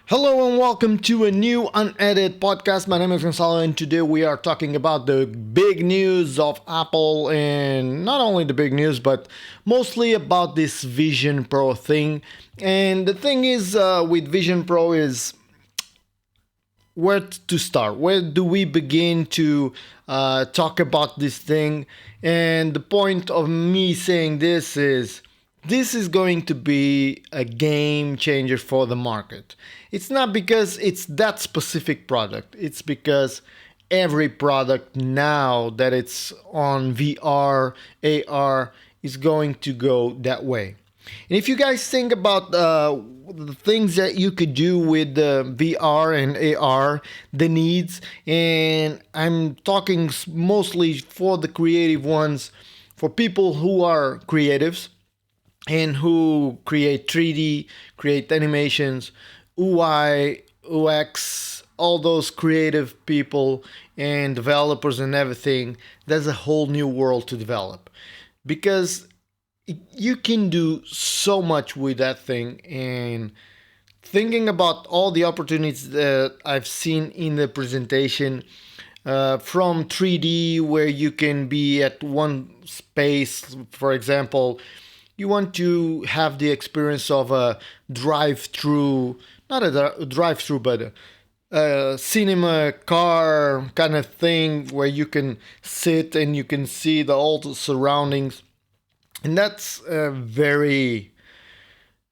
Hello and welcome to a new unedited podcast. My name is Gonzalo, and today we are talking about the big news of Apple, and not only the big news, but mostly about this Vision Pro thing. And the thing is, with Vision Pro is where to start. Where do we begin to talk about this thing? And the point of me saying this is going to be a game changer for the market. It's not because it's that specific product, it's because every product now that it's on VR, AR is going to go that way. And if you guys think about the things that you could do with VR and AR, the needs, and I'm talking mostly for the creative ones, for people who are creatives and who create 3D, create animations, UI, UX, all those creative people and developers and everything, there's a whole new world to develop. Because you can do so much with that thing, and thinking about all the opportunities that I've seen in the presentation, from 3D where you can be at one space. For example, you want to have the experience of a drive-through, not a drive-through, but a cinema car kind of thing where you can sit and you can see the old surroundings. And that's very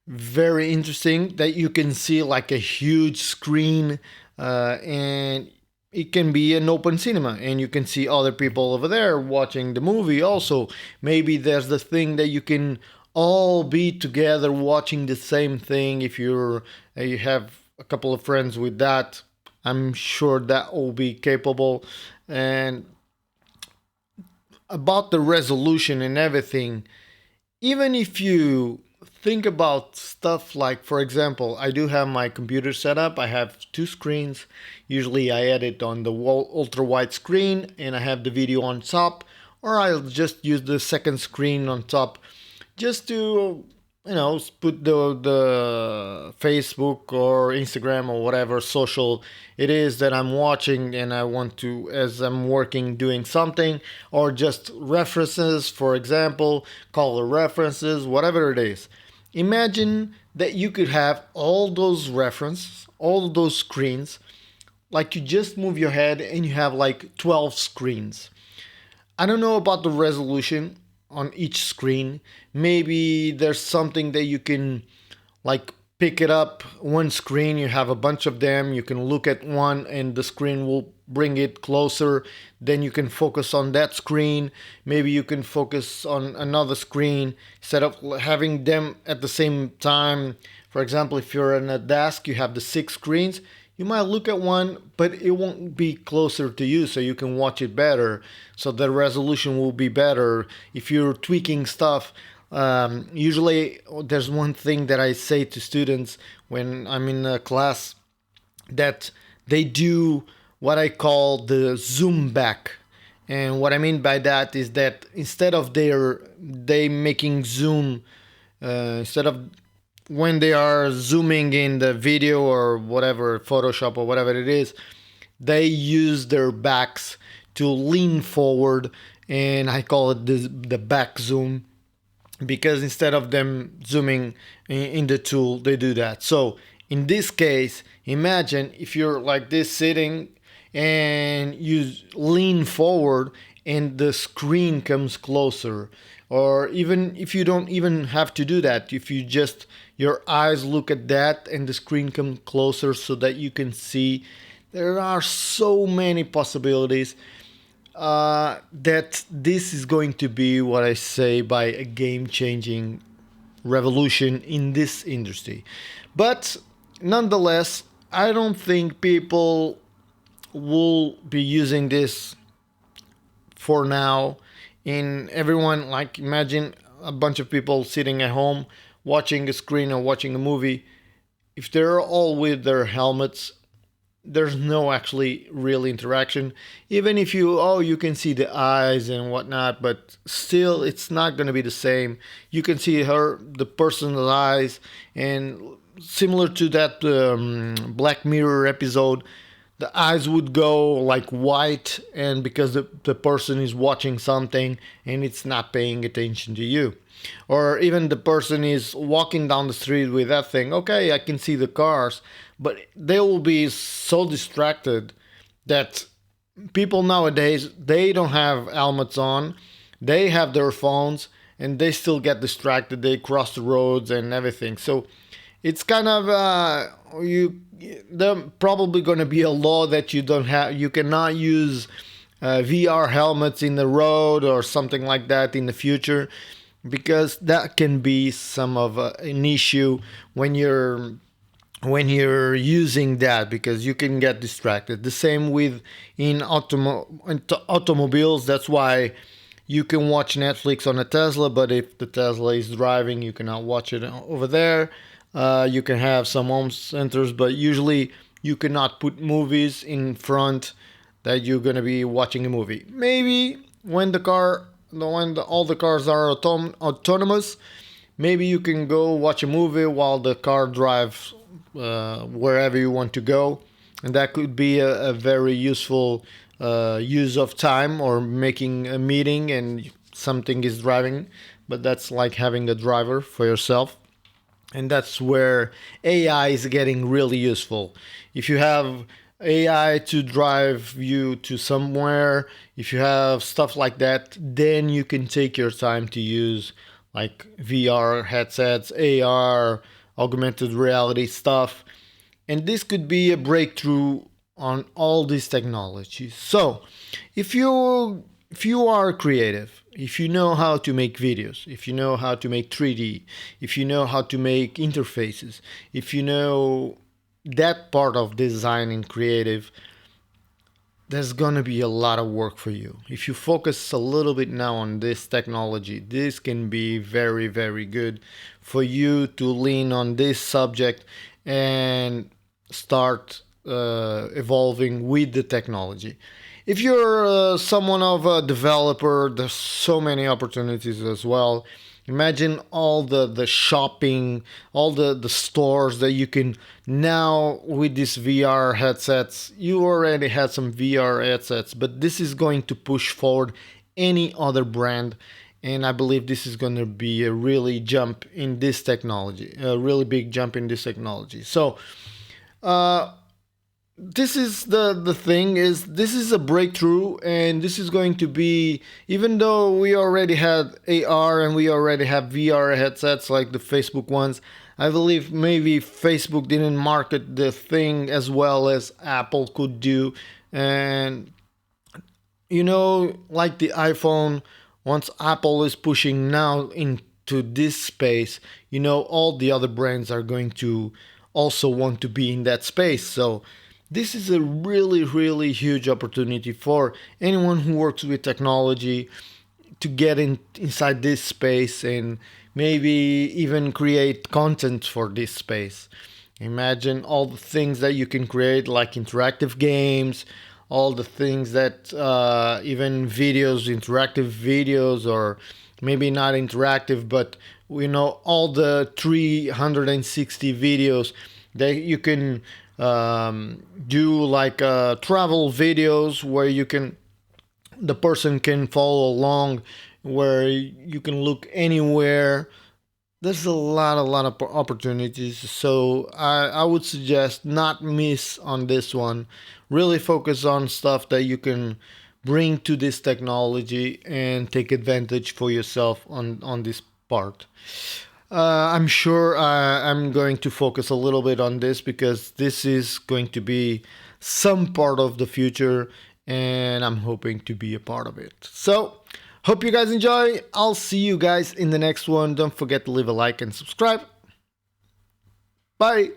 interesting that you can see like a huge screen, and it can be an open cinema and you can see other people over there watching the movie also. Maybe there's the thing that you can all be together watching the same thing. If you have a couple of friends with that, I'm sure that will be capable. And about the resolution and everything, even if you think about stuff like, for example, I do have my computer set up. I have two screens. Usually I edit on the ultra wide screen and I have the video on top, or I'll just use the second screen on top just to put the Facebook or Instagram or whatever social it is that I'm watching, and I want to, as I'm working doing something, or just references, for example, color references, whatever it is. Imagine that you could have all those references, all those screens, like you just move your head and you have like 12 screens. I don't know about the resolution on each screen. Maybe there's something that you can like pick it up one screen, you have a bunch of them, you can look at one and the screen will bring it closer, then you can focus on that screen. Maybe you can focus on another screen instead of having them at the same time. For example, if you're in a desk, you have the six screens, you might look at one, but it won't be closer to you, so you can watch it better. So the resolution will be better. If you're tweaking stuff, usually there's one thing that I say to students when I'm in a class, that they do what I call the zoom back. And what I mean by that is that instead of they making zoom, instead of when they are zooming in the video or whatever, Photoshop or whatever it is, they use their backs to lean forward, and I call it the back zoom, because instead of them zooming in the tool, they do that. So in this case, imagine if you're like this sitting and you lean forward and the screen comes closer. Or even if you don't even have to do that, if you just your eyes look at that and the screen comes closer so that you can see, there are so many possibilities, that this is going to be what I say by a game changing revolution in this industry. But nonetheless, I don't think people will be using this for now. In everyone, like, imagine a bunch of people sitting at home watching a screen or watching a movie. If they're all with their helmets, there's no actually real interaction. Even if you can see the eyes and whatnot, but still it's not going to be the same. You can see the person's eyes, and similar to that Black Mirror episode, the eyes would go like white, and because the person is watching something and it's not paying attention to you. Or even the person is walking down the street with that thing. Okay, I can see the cars, but they will be so distracted that people nowadays, they don't have helmets on, they have their phones, and they still get distracted. They cross the roads and everything. So it's kind of there probably going to be a law that you cannot use VR helmets in the road or something like that in the future, because that can be some of an issue when you're using that, because you can get distracted. The same with in automobiles. That's why you can watch Netflix on a Tesla, but if the Tesla is driving, you cannot watch it over there. You can have some home centers, but usually you cannot put movies in front that you're going to be watching a movie. Maybe when all the cars are autonomous, maybe you can go watch a movie while the car drives wherever you want to go, and that could be a very useful use of time, or making a meeting and something is driving, but that's like having a driver for yourself. And that's where AI is getting really useful. If you have AI to drive you to somewhere, if you have stuff like that, then you can take your time to use like VR headsets, AR, augmented reality stuff. And this could be a breakthrough on all these technologies. So, if you are creative, if you know how to make videos, if you know how to make 3D, if you know how to make interfaces, if you know that part of design and creative, there's gonna be a lot of work for you. If you focus a little bit now on this technology, this can be very, very good for you to lean on this subject and start evolving with the technology. If you're someone of a developer, there's so many opportunities as well. Imagine all the shopping, all the stores that you can now with these VR headsets. You already had some VR headsets, but this is going to push forward any other brand. And I believe this is going to be a really jump in this technology, a really big jump in this technology. So, this is the thing is, this is a breakthrough, and this is going to be, even though we already had AR and we already have VR headsets like the Facebook ones, I believe maybe Facebook didn't market the thing as well as Apple could do. And like the iPhone, once Apple is pushing now into this space, all the other brands are going to also want to be in that space. So this is a really, really huge opportunity for anyone who works with technology to get inside this space and maybe even create content for this space. Imagine all the things that you can create, like interactive games, all the things that even videos, interactive videos, or maybe not interactive, but all the 360 videos that you can do, like travel videos where the person can follow along, where you can look anywhere. There's a lot of opportunities. So I would suggest not miss on this one. Really focus on stuff that you can bring to this technology and take advantage for yourself on this part. I'm sure I'm going to focus a little bit on this, because this is going to be some part of the future, and I'm hoping to be a part of it. So, hope you guys enjoy. I'll see you guys in the next one. Don't forget to leave a like and subscribe. Bye.